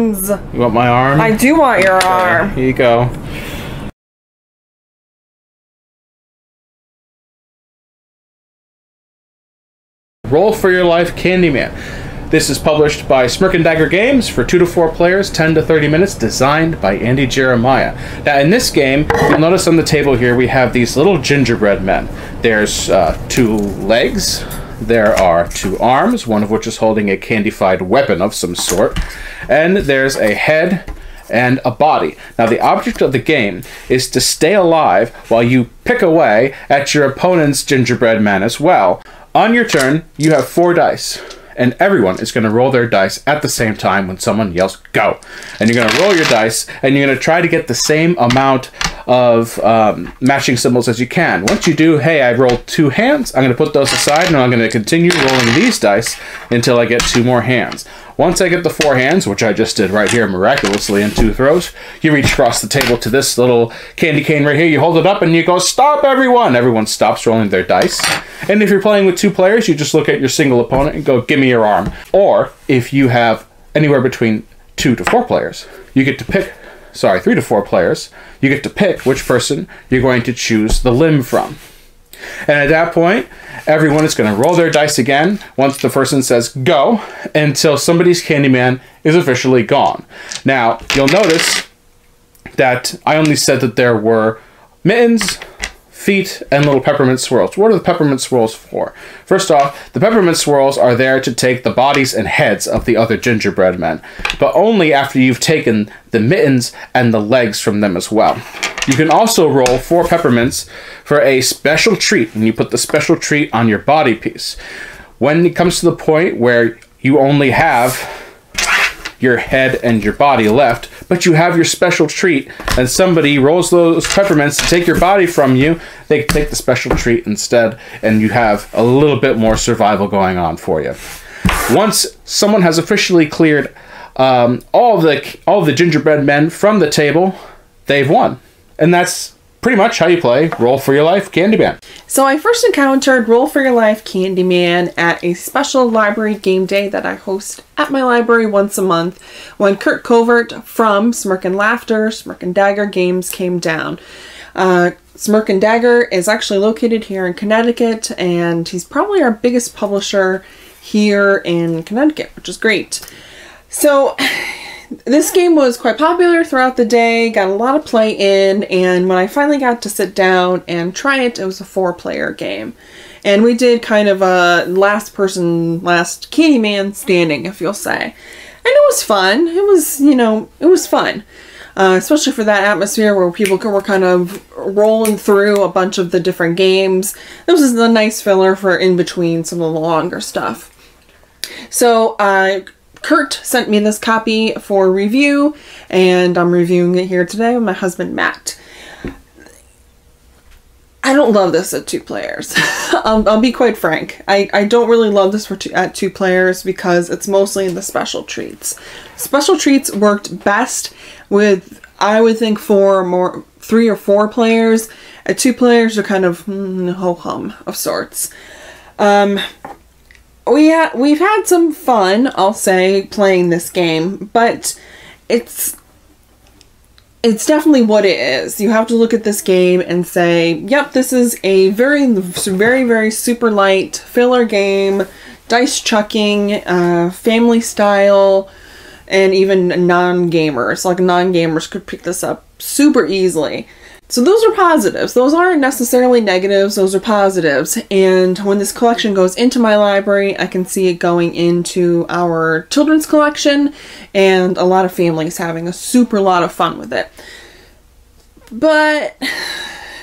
arms. You want my arm? I do want your arm. Here you go. Roll for Your Life Candyman. This is published by Smirk and Dagger Games for 2 to 4 players, 10 to 30 minutes, designed by Andy Jeremiah. Now, in this game, you'll notice on the table here we have these little gingerbread men. There's 2 legs, there are 2 arms, one of which is holding a candified weapon of some sort, and there's a head and a body. Now, the object of the game is to stay alive while you pick away at your opponent's gingerbread man as well. On your turn, you have 4 dice. And everyone is going to roll their dice at the same time when someone yells, go. And you're going to roll your dice, and you're going to try to get the same amount of matching symbols as you can. Once you do, hey, I rolled 2 hands, I'm going to put those aside, and I'm going to continue rolling these dice until I get 2 more hands. Once I get the 4 hands, which I just did right here miraculously in 2 throws, you reach across the table to this little candy cane right here, you hold it up, and you go, stop everyone! Everyone stops rolling their dice. And if you're playing with 2 players, you just look at your single opponent and go, give me your arm. Or, if you have anywhere between 2 to 4 players, you get to pick, 3 to 4 players, you get to pick which person you're going to choose the limb from. And at that point, everyone is going to roll their dice again once the person says go, until somebody's Candyman is officially gone. Now, you'll notice that I only said that there were mittens, feet, and little peppermint swirls. What are the peppermint swirls for? First off, the peppermint swirls are there to take the bodies and heads of the other gingerbread men, but only after you've taken the mittens and the legs from them as well. You can also roll 4 peppermints for a special treat, and you put the special treat on your body piece. When it comes to the point where you only have your head and your body left, but you have your special treat, and somebody rolls those peppermints to take your body from you, they take the special treat instead, and you have a little bit more survival going on for you. Once someone has officially cleared all the gingerbread men from the table, they've won. And that's pretty much how you play Roll for Your Life Candyman. So I first encountered Roll for Your Life Candyman at a special library game day that I host at my library once a month when Kurt Covert from Smirk and Laughter, Smirk and Dagger Games came down. Smirk and Dagger is actually located here in Connecticut, and he's probably our biggest publisher here in Connecticut, which is great. So this game was quite popular throughout the day, got a lot of play in, and when I finally got to sit down and try it, it was a 4-player game. And we did kind of a last Candyman standing, if you'll say. And it was fun. It was, it was fun. Especially for that atmosphere where people were kind of rolling through a bunch of the different games. This was a nice filler for in between some of the longer stuff. So, Kurt sent me this copy for review, and I'm reviewing it here today with my husband, Matt. I don't love this at 2 players. I'll be quite frank. I don't really love this at 2 players because it's mostly in the special treats. Special treats worked best with, I would think, 3 or 4 players. At 2 players, you're kind of ho-hum of sorts. We've had some fun, I'll say, playing this game, but it's definitely what it is. You have to look at this game and say, yep, this is a very, very, very super light filler game, dice chucking, family style, and even non-gamers. Like, non-gamers could pick this up super easily. So those are positives. Those aren't necessarily negatives, those are positives. And when this collection goes into my library, I can see it going into our children's collection, and a lot of families having a super lot of fun with it. But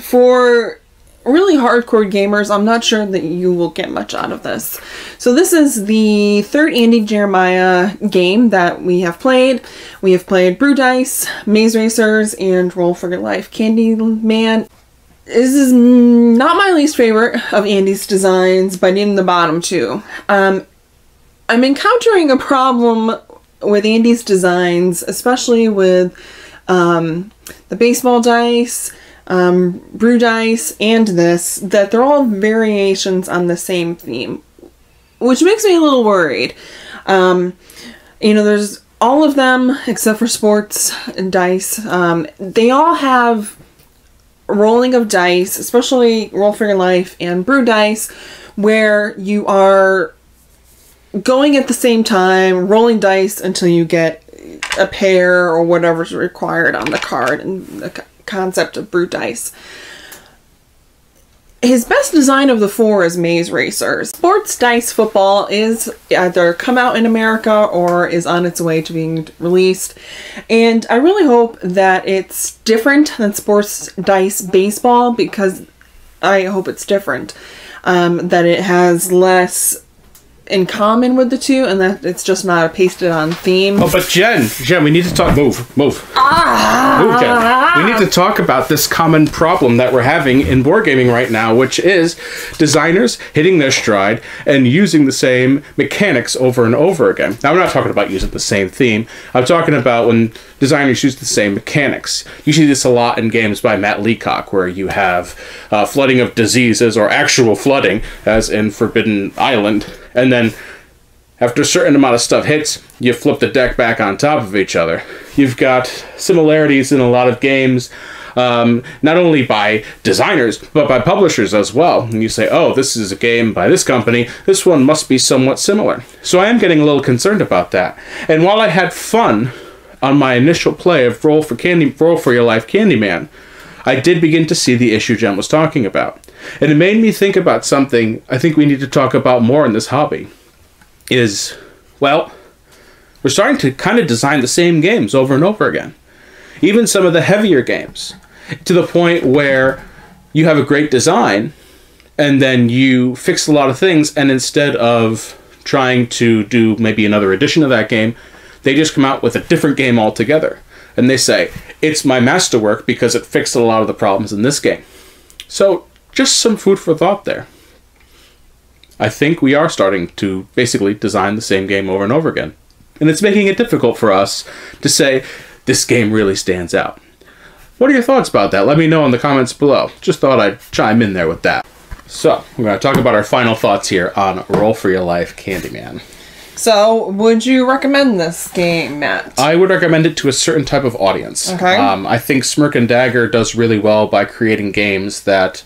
for really hardcore gamers, I'm not sure that you will get much out of this. So this is the 3rd Andy Jeremiah game that we have played. We have played Brew Dice, Maze Racers, and Roll for Your Life Candyman. This is not my least favorite of Andy's designs, but in the bottom 2. I'm encountering a problem with Andy's designs, especially with the baseball dice, Brew Dice, and this, that they're all variations on the same theme, which makes me a little worried. There's all of them, except for sports and dice, they all have rolling of dice, especially Roll for Your Life and Brew Dice, where you are going at the same time, rolling dice until you get a pair or whatever's required on the card, and the concept of Brew Dice. His best design of the four is Maze Racers. Sports Dice Football is either come out in America or is on its way to being released. And I really hope that it's different than Sports Dice Baseball, because I hope it's different. That it has less in common with the two, and that it's just not a pasted on theme. Oh, but Jen, we need to talk. Move. Move, Jen. We need to talk about this common problem that we're having in board gaming right now, which is designers hitting their stride and using the same mechanics over and over again. Now, I'm not talking about using the same theme. I'm talking about when designers use the same mechanics. You see this a lot in games by Matt Leacock, where you have flooding of diseases, or actual flooding, as in Forbidden Island. And then, after a certain amount of stuff hits, you flip the deck back on top of each other. You've got similarities in a lot of games, not only by designers, but by publishers as well. And you say, oh, this is a game by this company, this one must be somewhat similar. So I am getting a little concerned about that. And while I had fun on my initial play of Roll for Your Life Candyman, I did begin to see the issue Jen was talking about. And it made me think about something I think we need to talk about more in this hobby. Is, well, we're starting to kind of design the same games over and over again. Even some of the heavier games. To the point where you have a great design, and then you fix a lot of things, and instead of trying to do maybe another edition of that game, they just come out with a different game altogether. And they say, it's my masterwork because it fixed a lot of the problems in this game. So, just some food for thought there. I think we are starting to basically design the same game over and over again. And it's making it difficult for us to say, this game really stands out. What are your thoughts about that? Let me know in the comments below. Just thought I'd chime in there with that. So, we're going to talk about our final thoughts here on Roll for Your Life Candyman. So, would you recommend this game, Matt? I would recommend it to a certain type of audience. Okay. I think Smirk and Dagger does really well by creating games that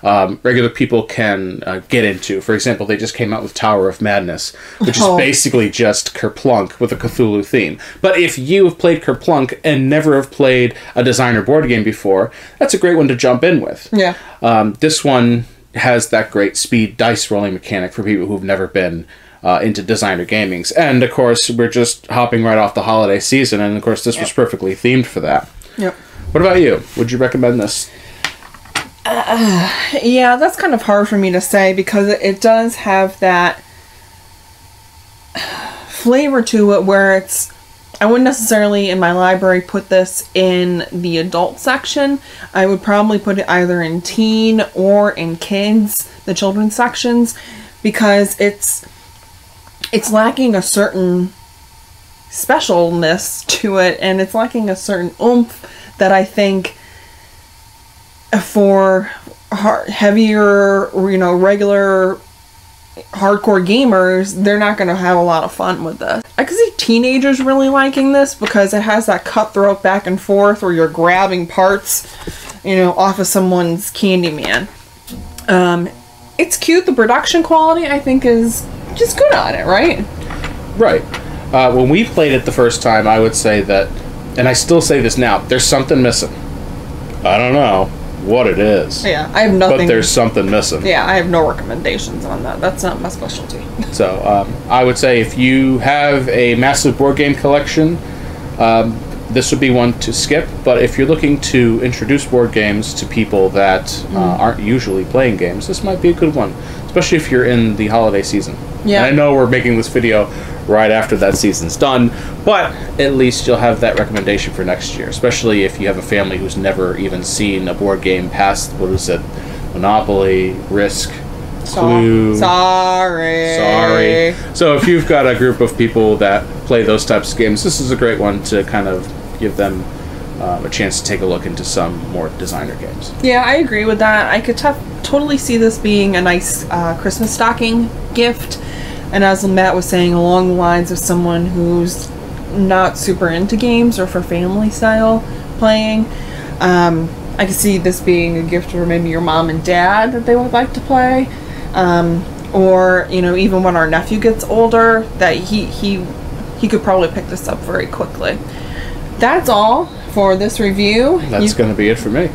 regular people can get into. For example, they just came out with Tower of Madness, which is basically just Kerplunk with a Cthulhu theme. But if you have played Kerplunk and never have played a designer board game before, that's a great one to jump in with. Yeah. This one has that great speed dice rolling mechanic for people who've never been into designer gamings. And, of course, we're just hopping right off the holiday season, and, of course, this was perfectly themed for that. Yep. What about you? Would you recommend this? Yeah, that's kind of hard for me to say, because it does have that flavor to it where it's... I wouldn't necessarily, in my library, put this in the adult section. I would probably put it either in teen or in kids, the children's sections, because it's lacking a certain specialness to it, and it's lacking a certain oomph that I think for heavier, regular hardcore gamers, they're not going to have a lot of fun with this. I could see teenagers really liking this because it has that cutthroat back and forth where you're grabbing parts, off of someone's Candyman. It's cute. The production quality, I think, is just good on it, right? Right. When we played it the first time, I would say that, and I still say this now, there's something missing. I don't know what it is. Yeah, I have nothing. But there's something missing. Yeah, I have no recommendations on that. That's not my specialty. So, I would say if you have a massive board game collection, this would be one to skip. But if you're looking to introduce board games to people that aren't usually playing games, this might be a good one. Especially if you're in the holiday season. Yeah. And I know we're making this video right after that season's done, but at least you'll have that recommendation for next year, especially if you have a family who's never even seen a board game past, Monopoly, Risk, Clue. Sorry. So if you've got a group of people that play those types of games, this is a great one to kind of give them a chance to take a look into some more designer games. Yeah, I agree with that. I could totally see this being a nice Christmas stocking gift. And as Matt was saying, along the lines of someone who's not super into games or for family style playing, I could see this being a gift for maybe your mom and dad that they would like to play. Or, you know, even when our nephew gets older, that he could probably pick this up very quickly. That's all for this review. That's going to be it for me.